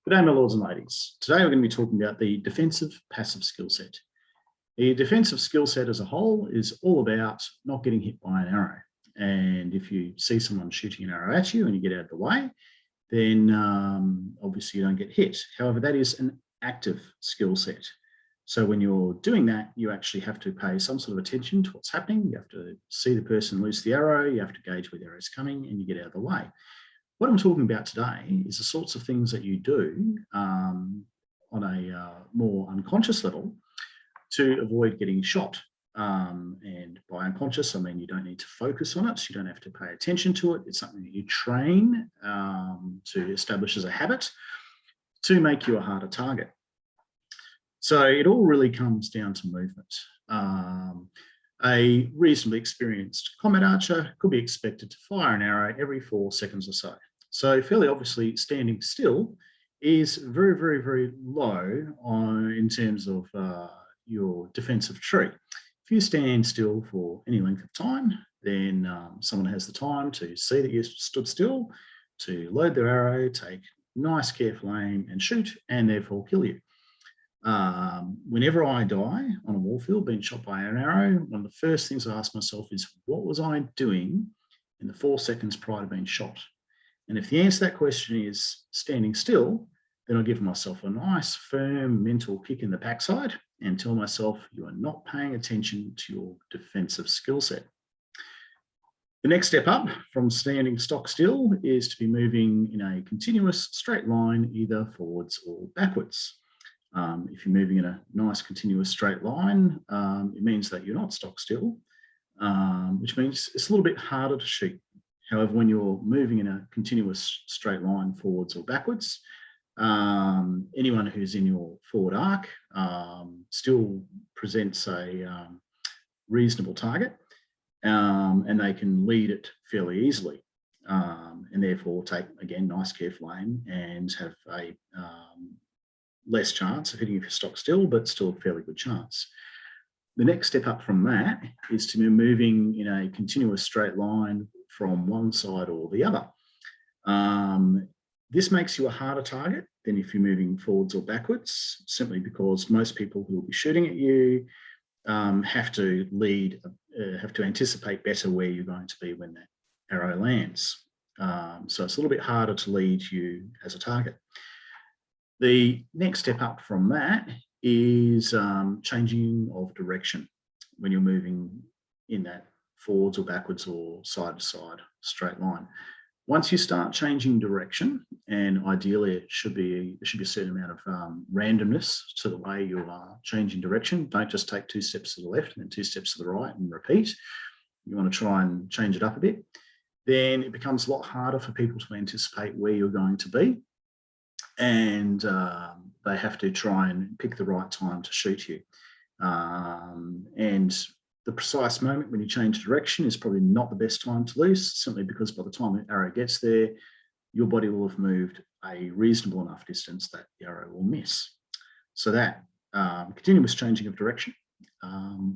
Good day, my lords and ladies. Today we're going to be talking about the defensive passive skill set. The defensive skill set as a whole is all about not getting hit by an arrow. And if you see someone shooting an arrow at you and you get out of the way, then obviously you don't get hit. However, that is an active skill set. So when you're doing that, you actually have to pay some sort of attention to what's happening. You have to see the person loose the arrow, you have to gauge where the arrow is coming, and you get out of the way. What I'm talking about today is the sorts of things that you do on a more unconscious level to avoid getting shot. And by unconscious, I mean you don't need to focus on it. You don't have to pay attention to it. It's something that you train to establish as a habit to make you a harder target. So it all really comes down to movement. A reasonably experienced combat archer could be expected to fire an arrow every 4 seconds or so. So fairly obviously standing still is very, very, very low in terms of your defensive tree. If you stand still for any length of time, then someone has the time to see that you stood still, to load their arrow, take nice careful aim and shoot, and therefore kill you. Whenever I die on a warfield being shot by an arrow, one of the first things I ask myself is, what was I doing in the 4 seconds prior to being shot? And if the answer to that question is standing still, then I'll give myself a nice firm mental kick in the backside and tell myself you are not paying attention to your defensive skill set. The next step up from standing stock still is to be moving in a continuous straight line, either forwards or backwards. If you're moving in a nice continuous straight line, it means that you're not stock still, which means it's a little bit harder to shoot. However, when you're moving in a continuous straight line forwards or backwards, anyone who's in your forward arc still presents a reasonable target, and they can lead it fairly easily, and therefore take, again, nice careful aim and have a less chance of hitting if you're stock still, but still a fairly good chance. The next step up from that is to be moving in a continuous straight line from one side or the other. This makes you a harder target than if you're moving forwards or backwards, simply because most people who will be shooting at you have to anticipate better where you're going to be when that arrow lands. So it's a little bit harder to lead you as a target. The next step up from that is changing of direction when you're moving in that forwards or backwards or side to side straight line. Once you start changing direction, and ideally there should be a certain amount of randomness to the way you are changing direction. Don't just take 2 steps to the left and then 2 steps to the right and repeat. You want to try and change it up a bit. Then it becomes a lot harder for people to anticipate where you're going to be, and they have to try and pick the right time to shoot you. And the precise moment when you change direction is probably not the best time to loose, simply because by the time the arrow gets there, your body will have moved a reasonable enough distance that the arrow will miss. So that continuous changing of direction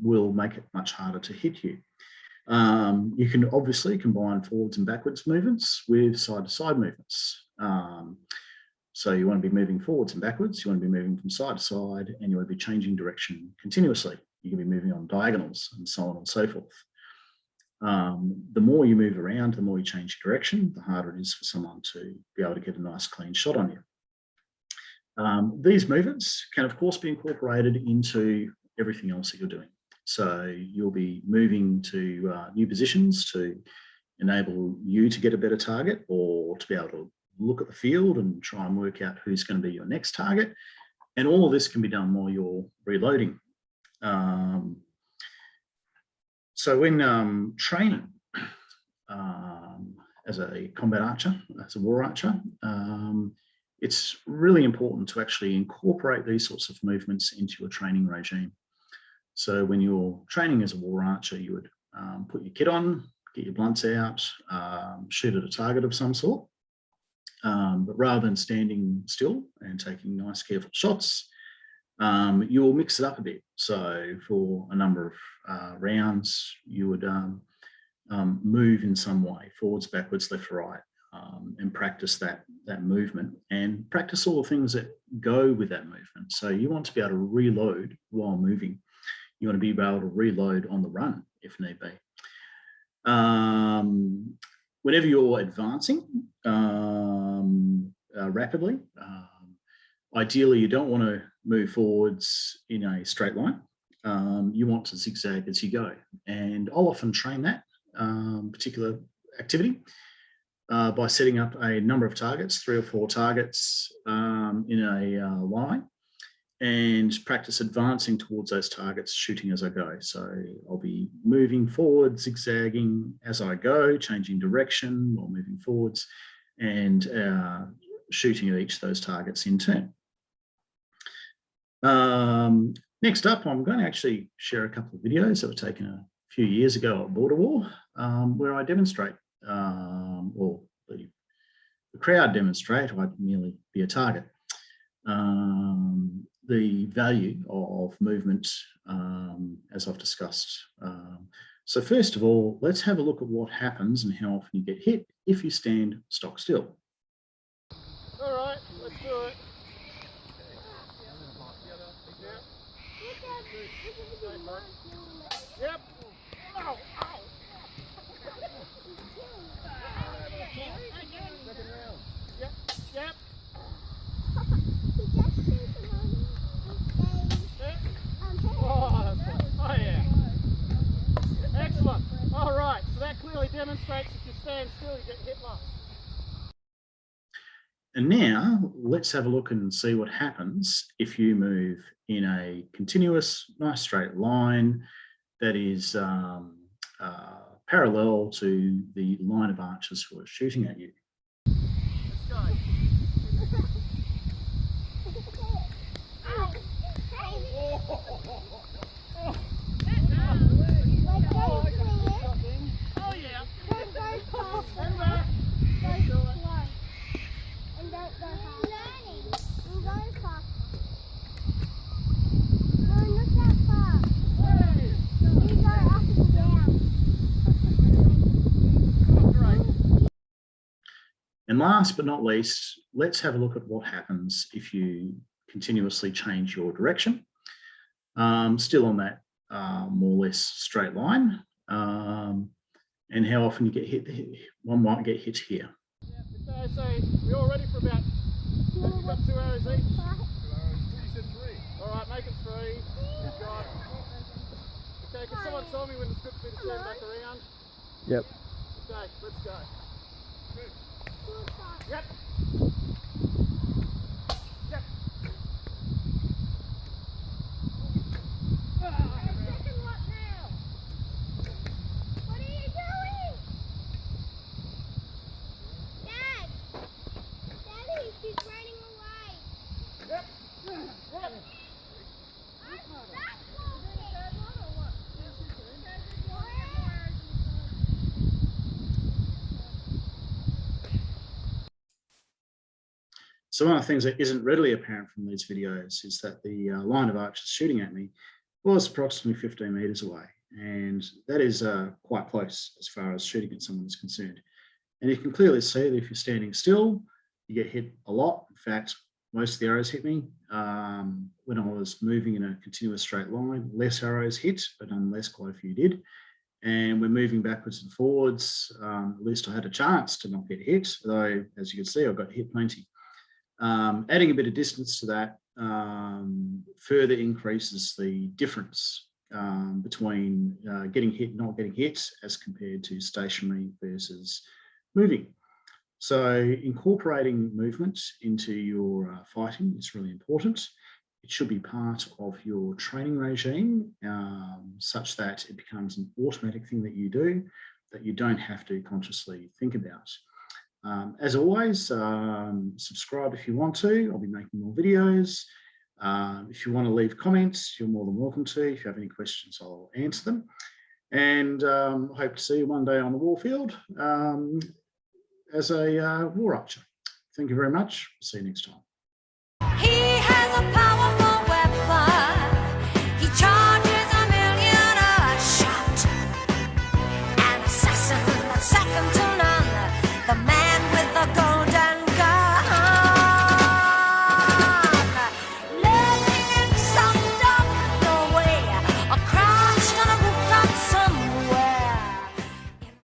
will make it much harder to hit you. You can obviously combine forwards and backwards movements with side-to-side movements. So you want to be moving forwards and backwards, you want to be moving from side to side, and you want to be changing direction continuously. You can be moving on diagonals and so on and so forth. The more you move around, the more you change your direction, the harder it is for someone to be able to get a nice clean shot on you. These movements can of course be incorporated into everything else that you're doing. So you'll be moving to new positions to enable you to get a better target, or to be able to look at the field and try and work out who's going to be your next target. And all of this can be done while you're reloading. So when training as a combat archer, as a war archer, it's really important to actually incorporate these sorts of movements into your training regime. So when you're training as a war archer, you would put your kit on, get your blunts out, shoot at a target of some sort. But rather than standing still and taking nice careful shots, you'll mix it up a bit. So for a number of rounds, you would move in some way, forwards, backwards, left, right, and practice that movement, and practice all the things that go with that movement. So you want to be able to reload while moving. You want to be able to reload on the run if need be. Whenever you're advancing rapidly, ideally you don't want to move forwards in a straight line. You want to zigzag as you go, and I'll often train that particular activity by setting up a number of targets, 3 or 4 targets in a line, and practice advancing towards those targets, shooting as I go. So I'll be moving forward, zigzagging as I go, changing direction while moving forwards, and shooting at each of those targets in turn. Next up, I'm going to actually share a couple of videos that were taken a few years ago at Border War, where I demonstrate, or the crowd demonstrate, I'd merely be a target, the value of movement, as I've discussed. So first of all, let's have a look at what happens and how often you get hit if you stand stock still. All right, let's do it. Yep. Ow, ow. Yep, yep. Oh, that's right. Oh, yeah. Excellent. All right, so that clearly demonstrates if you stand still, you get hit last. And now let's have a look and see what happens if you move in a continuous, nice straight line that is parallel to the line of archers who are shooting at you. Let's go. Oh yeah. And back. And last but not least, let's have a look at what happens if you continuously change your direction. Still on that more or less straight line, and how often you get hit. One might get hit here. Okay, so we're all ready for about, we've got 2 arrows each. 2 arrows, you said 3. All right, make it 3. You've got. Okay, can someone tell me when it's good for me to turn back around? Yep. Okay, let's go. Yep. Yep. Second what now? What are you doing? Dad! Daddy, she's running away. Yep. Yep. So one of the things that isn't readily apparent from these videos is that the line of archers shooting at me was approximately 15 metres away. And that is quite close as far as shooting at someone is concerned. And you can clearly see that if you're standing still, you get hit a lot. In fact, most of the arrows hit me. When I was moving in a continuous straight line, less arrows hit, but nonetheless quite a few did. And we're moving backwards and forwards. At least I had a chance to not get hit, though, as you can see, I got hit plenty. Adding a bit of distance to that further increases the difference between getting hit and not getting hit as compared to stationary versus moving. So incorporating movement into your fighting is really important. It should be part of your training regime such that it becomes an automatic thing that you do, that you don't have to consciously think about. As always, subscribe if you want to. I'll be making more videos. If you want to leave comments, you're more than welcome to. If you have any questions, I'll answer them. And hope to see you one day on the warfield as a war archer. Thank you very much. See you next time. He has a powerful